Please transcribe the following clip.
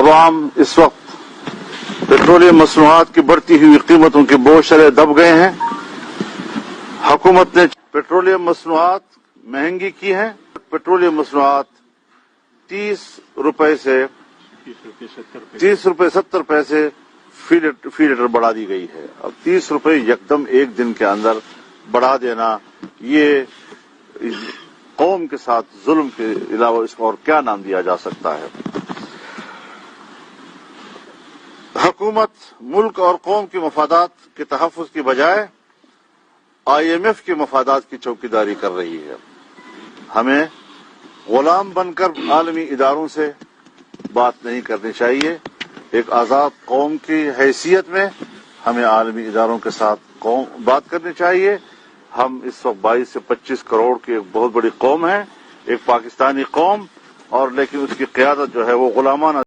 عوام اس وقت पेट्रोलियम मसनूआत की बढ़ती हुई कीमतों के बोझ तले दब गए हैं। हुकूमत ने पेट्रोलियम मसनूआत महंगी की है। पेट्रोलियम मसनूआत 30 रुपए से 70 पैसे फी लीटर बढ़ा दी गई है। अब 30 रुपए यकदम एक दिन के अंदर बढ़ा देना, ये कौम के साथ जुल्म के अलावा इसको और क्या नाम दिया जा सकता है। हुकूमत मुल्क और कौम के मफादात के तहफ़्फ़ुज़ की बजाय IMF के मफादात की चौकीदारी कर रही है। हमें गुलाम बनकर आलमी इदारों से बात नहीं करनी चाहिए। एक आज़ाद कौम की हैसियत में हमें आलमी इदारों के साथ बात करनी चाहिए। हम इस वक्त 22 से 25 करोड़ की एक बहुत बड़ी कौम है, एक पाकिस्तानी कौम, और लेकिन उसकी क़यादत जो है वो गुलामाना